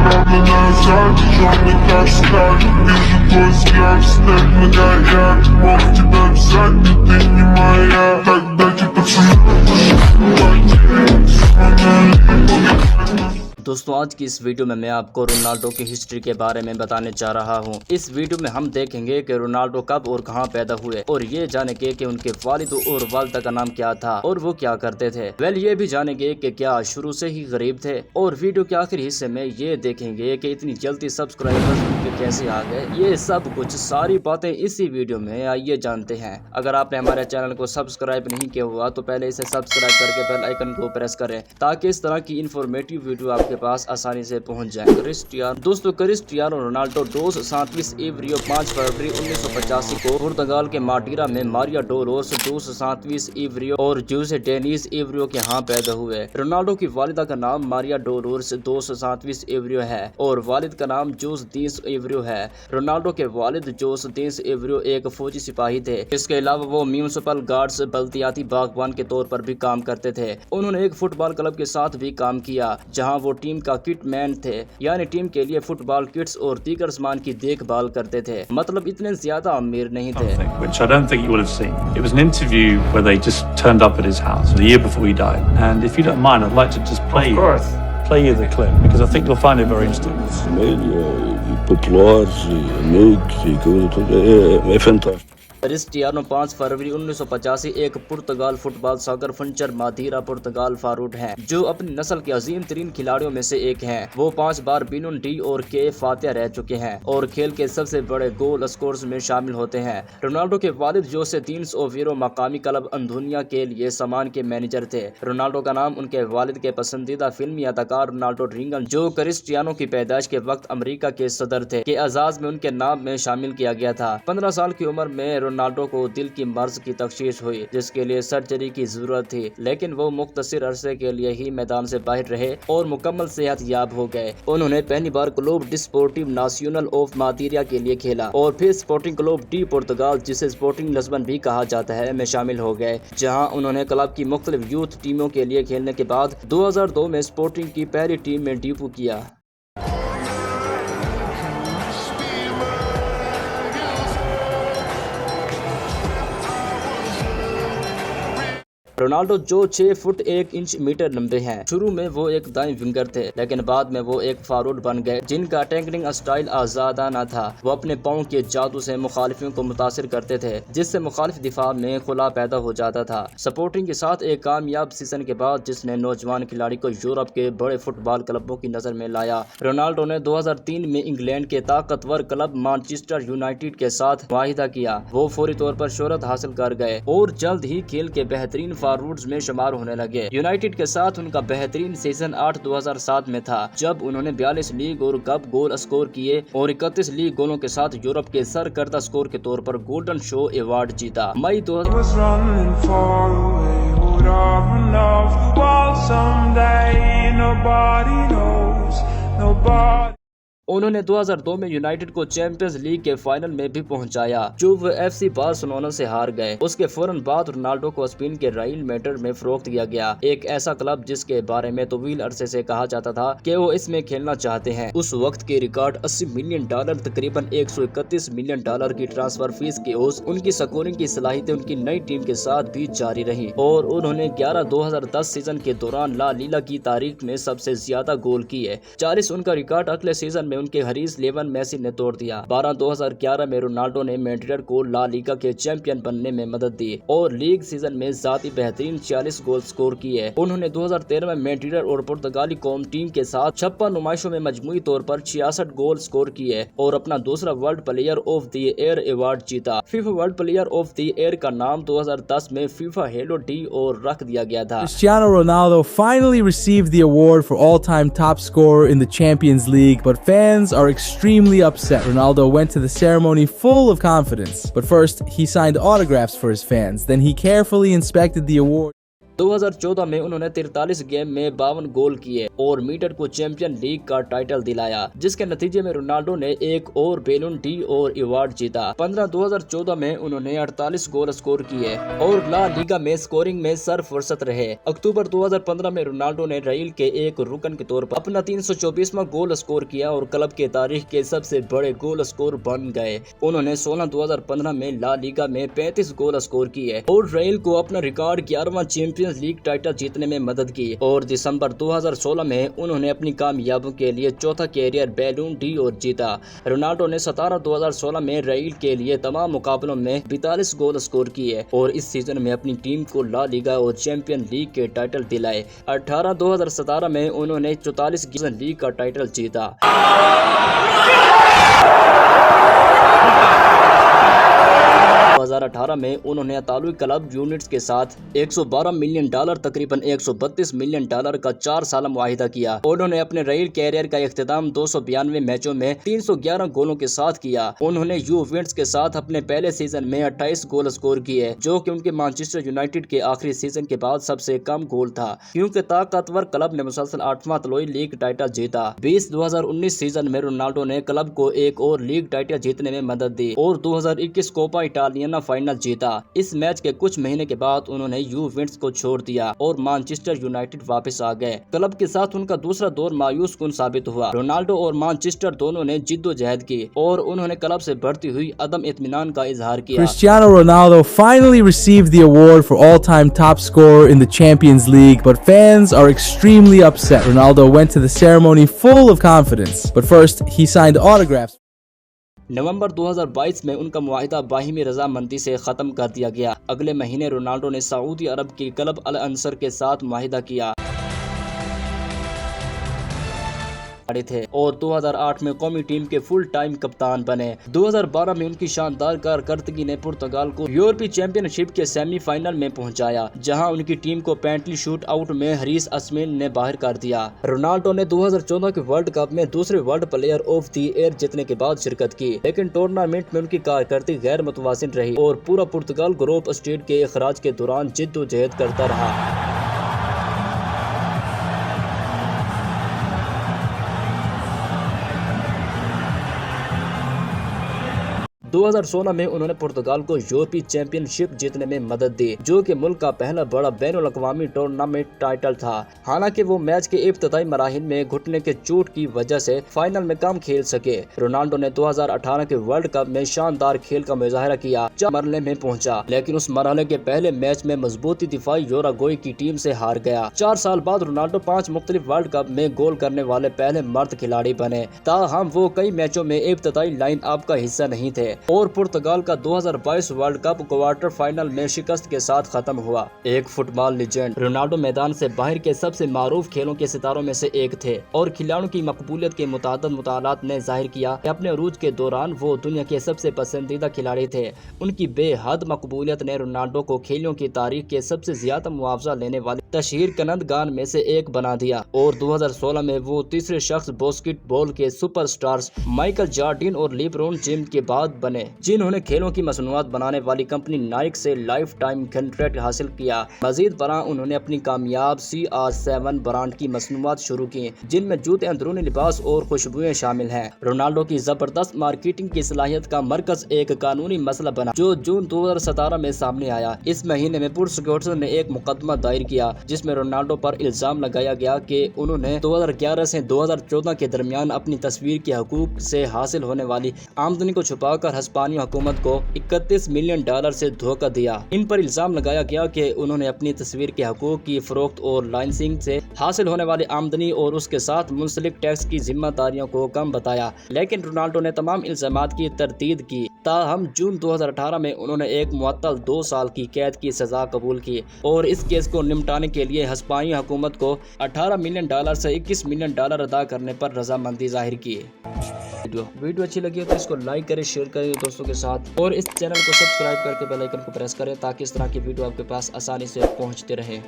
прямо назад, черный как сталь. Вижу твой взгляд, снег многоярд. Мог тебя взять, но ты не моя. Так дайте поцелуй, दोस्तों आज की इस वीडियो में मैं आपको रोनाल्डो की हिस्ट्री के बारे में बताने जा रहा हूं। इस वीडियो में हम देखेंगे कि रोनाल्डो कब और कहां पैदा हुए और ये जानेंगे कि उनके वालिद और वालिदा का नाम क्या था और वो क्या करते थे। ये भी जानेंगे कि क्या शुरू से ही गरीब थे। और वीडियो के आखिरी हिस्से में ये देखेंगे कि इतनी जल्दी सब्सक्राइबर्स उनके कैसे आ गए। ये सब कुछ सारी बातें इसी वीडियो में आइए जानते हैं। अगर आपने हमारे चैनल को सब्सक्राइब नहीं किया हुआ तो पहले इसे सब्सक्राइब करके बेल आइकन को प्रेस करें ताकि इस तरह की इंफॉर्मेटिव वीडियो आपके पास आसानी से पहुंच जाए। क्रिस्टियानो रोनाल्डो डोस सांतविस एवरियो 5 फरवरी 1985 को पुर्तगाल के माडीरा में मारिया डोलोस डोस सांतविस एवरियो और जूसे डेनिस एवरियो के यहाँ पैदा हुए। रोनाल्डो की वालिदा का नाम मारिया डोलोस डोस सांतविस एवरियो है और वालिद का नाम जोस दीस एवरियो है। रोनाल्डो के वालिद जोस दीस एवरियो एक फौजी सिपाही थे। इसके अलावा वो म्यूनिसिपल गार्ड्स बल्दियाती बागबान के तौर पर भी काम करते थे। उन्होंने एक फुटबॉल क्लब के साथ भी काम किया जहाँ वो टीम का किट मैन थे, यानी टीम के लिए फुटबॉल किट्स और दीगर सामान की देखभाल करते थे। मतलब इतने ज्यादा अमीर नहीं थे। Which I don't think you will have seen. It was an interview where they just turned up at his house the year before he died. And if you don't mind, I'd like to just play you the clip because I think you'll find it very interesting. Populares e amigos e coisa toda é fantástico. Cristiano 5 फरवरी 1985 एक पुर्तगाल football soccer फंचर मादीरा पुर्तगाल फारूट हैं जो अपनी नस्ल के अजीम तरीन खिलाड़ियों में से एक हैं। वो 5 बार बिनुन डी और के फातिहा रह चुके हैं और खेल के सबसे बड़े गोल स्कोर्स में शामिल होते हैं। रोनाल्डो के वालिद जोसे दीस ओवेरो मकामी क्लब अंधुनिया के लिए सामान के मैनेजर थे। रोनाल्डो का नाम उनके वालिद के पसंदीदा फिल्मी अदाकार रोनाल्डो रिंगन जो क्रिस्टियानो की पैदाइश के वक्त अमेरिका के सदर थे के एजाज में उनके नाम में शामिल किया गया था। 15 साल की उम्र में रोनाल्डो को दिल की मर्ज की तशखीस हुई जिसके लिए सर्जरी की जरूरत थी, लेकिन वो मुख्तसर अरसे के लिए ही मैदान से बाहर रहे और मुकम्मल सेहत याब हो गए। उन्होंने पहली बार क्लब डिस्पोर्टिव नासियोनल ऑफ मादीरा के लिए खेला और फिर स्पोर्टिंग क्लब डी पुर्तगाल जिसे स्पोर्टिंग लिस्बन भी कहा जाता है में शामिल हो गए, जहां उन्होंने क्लब की मुख्तलिफ यूथ टीमों के लिए खेलने के बाद 2002 में स्पोर्टिंग की पहली टीम में डेब्यू किया। रोनाल्डो जो 6 फुट 1 इंच मीटर लंबे हैं। शुरू में वो एक दाएं विंगर थे, लेकिन बाद में वो एक फॉरवर्ड बन गए जिनका टैकलिंग स्टाइल आजादाना था। वो अपने पाँव के जादू से मुखालिफियों को मुतासिर करते थे जिससे मुखालिफ दिफा में खुला पैदा हो जाता था। सपोर्टिंग के साथ एक कामयाब सीजन के बाद जिसने नौजवान खिलाड़ी को यूरोप के बड़े फुटबॉल क्लबों की नजर में लाया, रोनाल्डो ने 2003 में इंग्लैंड के ताकतवर क्लब मैनचेस्टर यूनाइटेड के साथ वाहिदा किया। वो फौरी तौर पर शोहरत हासिल कर गए और जल्द ही खेल के बेहतरीन फॉरवर्ड्स में शुमार होने लगे। यूनाइटेड के साथ उनका बेहतरीन सीजन 8-2007 में था जब उन्होंने 42 लीग और कप गोल स्कोर किए और 31 लीग गोलों के साथ यूरोप के सरकर्दा स्कोर के तौर पर गोल्डन शो अवार्ड जीता। मई 2000 उन्होंने 2002 में यूनाइटेड को चैंपियंस लीग के फाइनल में भी पहुंचाया जो वो एफसी बार्सिलोना से हार गए। उसके फौरन बाद रोनाल्डो को स्पेन के रायल मैड्रिड में फरोख्त किया गया, एक ऐसा क्लब जिसके बारे में तवील अरसे से कहा जाता था कि वो इसमें खेलना चाहते हैं। उस वक्त के रिकॉर्ड $80 मिलियन तकरीबन $131 मिलियन की ट्रांसफर फीस के ओस उनकी स्कोरिंग की सलाहियतें उनकी नई टीम के साथ भी जारी रही और उन्होंने 11-2010 सीजन के दौरान ला लीगा की तारीख में सबसे ज्यादा गोल किए। 40 उनका रिकॉर्ड अगले सीजन में उनके हरीस लेवन मेसी ने तोड़ दिया। 2011 में रोनाल्डो ने मैड्रिड को ला लीगा के चैंपियन बनने में मदद दी और लीग सीजन में जाती बेहतरीन 40 गोल स्कोर किए। उन्होंने 2013 में मैड्रिड और पुर्तगाली कौम टीम के साथ 56 नुमाइशों में मजमूई तौर पर 66 गोल स्कोर किए और अपना दूसरा world player of the year award जीता। FIFA world player of the year का नाम 2010 में फीफा हेलो डी और रख दिया गया था। Cristiano Ronaldo finally received the award for all-time top scorer in the Champions League, but fans are extremely upset. Ronaldo went to the ceremony full of confidence, but first he signed autographs for his fans. Then he carefully inspected the award. 2014 में उन्होंने 43 game में 52 गोल किए और metre को champion league का title दिलाया, जिसके नतीजे में रोनाल्डो ने एक और बैलन डी और अवार्ड जीता। 2014 में उन्होंने 48 गोल स्कोर किए और ला लीगा में स्कोरिंग में सरफुर्सत रहे। अक्टूबर 2015 में रोनाल्डो ने रहील के एक रुकन के तौर पर अपना 324वां गोल स्कोर किया और क्लब के तारीख के सबसे बड़े गोल स्कोर बन गए। उन्होंने 2015 में ला लीगा में 35 गोल स्कोर किए और रहील को अपना रिकॉर्ड 11वां चैंपियंस लीग टाइटल जीतने में मदद की। और दिसंबर 2016 में उन्होंने अपनी कामयाबी के लिए चौथा कैरियर बैलन डी और जीता। रोनाल्डो ने 2016 में रहील के लिए तमाम मुकाबलों में 42 गोल स्कोर किए और इस सीजन में अपनी टीम को ला लीगा और चैंपियन लीग के टाइटल दिलाए। 2017 में उन्होंने 44 लीग का टाइटल जीता। 2018 में उन्होंने इतालवी क्लब यूनिट्स के साथ $112 मिलियन तकरीबन $132 मिलियन का 4 साल मुआहिदा किया। उन्होंने अपने रहील कैरियर का इख्तिताम 292 मैचों में 311 गोलों के साथ किया। उन्होंने यूवेंटस के साथ अपने पहले सीजन में 28 गोल स्कोर किए, जो कि उनके मैनचेस्टर यूनाइटेड के आखिरी सीजन के बाद सबसे कम गोल था, क्योंकि ताकतवर क्लब ने मुसलसल 8वां इतालवी लीग टाइटल जीता। 2019 सीजन में रोनाल्डो ने क्लब को एक और लीग टाइटल जीतने में मदद दी और 2021 कोपा इटालियाना फाइनल जीता। इस मैच के कुछ महीने के बाद उन्होंने यूवेंटस को छोड़ दिया और मैनचेस्टर यूनाइटेड वापस आ गए। क्लब के साथ उनका दूसरा दौर मायूस कुन साबित हुआ। रोनाल्डो और मैनचेस्टर दोनों ने जिद्दोजहद की और उन्होंने क्लब से बढ़ती हुई अदम इत्मीनान का इजहार किया। Cristiano Ronaldo finally received the award for all-time top scorer in the Champions League, but fans are extremely upset. Ronaldo went to the ceremony full of confidence, but first he signed autographs. नवंबर 2022 में उनका मुआहिदा बाहिमी रजामंदी से खत्म कर दिया गया। अगले महीने रोनाल्डो ने सऊदी अरब की क्लब अल अंसर के साथ मुआहिदा किया थे और 2008 में कौमी टीम के फुल टाइम कप्तान बने। 2012 में उनकी शानदार कारकर्दगी ने पुर्तगाल को यूरोपीय चैंपियनशिप के सेमीफाइनल में पहुंचाया, जहां उनकी टीम को पेनल्टी शूट आउट में हरीस अस्मिन ने बाहर कर दिया। रोनाल्डो ने 2014 के वर्ल्ड कप में दूसरे world player of the year जीतने के बाद शिरकत की, लेकिन टूर्नामेंट में उनकी कारकर्दगी गैर मुतवाज़िन रही और पूरा पुर्तगाल ग्रुप स्टेज के इखराज के दौरान जिद्दोजहद करता रहा। 2016 में उन्होंने पुर्तगाल को यूरोपीय चैंपियनशिप जीतने में मदद दी, जो कि मुल्क का पहला बड़ा बैनुल अक़वामी टूर्नामेंट टाइटल था। हालांकि वो मैच के इब्तिदाई मराहिल में घुटने के चोट की वजह से फाइनल में कम खेल सके। रोनाल्डो ने 2018 के वर्ल्ड कप में शानदार खेल का मुजाहरा किया, जब मरहले में पहुंचा, लेकिन उस मरहले के पहले मैच में मजबूती दिफाई यूरुग्वे की टीम से हार गया। 4 साल बाद रोनाल्डो 5 मुख्तलिफ वर्ल्ड कप में गोल करने वाले पहले मर्द खिलाड़ी बने, ताहम वो कई मैचों में इब्तिदाई लाइन अप का हिस्सा नहीं थे और पुर्तगाल का 2022 वर्ल्ड कप क्वार्टर फाइनल में शिकस्त के साथ खत्म हुआ। एक फुटबॉल लीजेंड, रोनाल्डो मैदान से बाहर के सबसे मारूफ खेलों के सितारों में से एक थे और खिलाड़ियों की मकबूलियत के मुताबिक मुतालात ने जाहिर किया कि अपने अरूज के दौरान वो दुनिया के सबसे पसंदीदा खिलाड़ी थे। उनकी बेहद मकबूलियत ने रोनाल्डो को खेलों की तारीख के सबसे ज्यादा मुआवजा लेने वाले तशहीर कनंदगान में से एक बना दिया और 2016 में वो तीसरे शख्स बास्केटबॉल के सुपरस्टार्स माइकल जॉर्डन और लेब्रॉन जेम्स के बाद बने, जिन्होंने खेलों की मसनूआत बनाने वाली कंपनी नाइक से लाइफ टाइम कॉन्ट्रैक्ट हासिल किया। मजीद बरा उन्होंने अपनी कामयाब CR7 ब्रांड की मसनूआत शुरू की, जिनमें जूते, अंदरूनी लिबास और खुशबुएं शामिल हैं। रोनाल्डो की जबरदस्त मार्केटिंग की सलाहियत का मरकज एक कानूनी मसला बना, जो जून 2017 में सामने आया। इस महीने में प्रोसिक्यूटर ने एक मुकदमा दायर किया, जिसमें रोनाल्डो पर इल्जाम लगाया गया कि उन्होंने 2011 से 2014 के दरमियान अपनी तस्वीर के हकूक से हासिल होने वाली आमदनी को छुपाकर हिस्पानी हुकूमत को $31 मिलियन से धोखा दिया। इन पर इल्जाम लगाया गया कि उन्होंने अपनी तस्वीर के हकूक की फरोख्त और लाइसेंसिंग से हासिल होने वाली आमदनी और उसके साथ मुंसलिक टैक्स की जिम्मेदारियों को कम बताया, लेकिन रोनाल्डो ने तमाम इल्जामात की तरदीद की। ताहम जून 2018 में उन्होंने एक मुअत्तल 2 साल की कैद की सजा कबूल की और इस केस को निपटाने के लिए हिस्पानी हुकूमत को $18 मिलियन से $21 मिलियन अदा करने पर रजामंदी जाहिर की। वीडियो अच्छी लगी हो तो इसको लाइक करें, शेयर करें दोस्तों के साथ और इस चैनल को सब्सक्राइब करके बेल आइकन को प्रेस करें ताकि इस तरह की वीडियो आपके पास आसानी से पहुंचते रहे।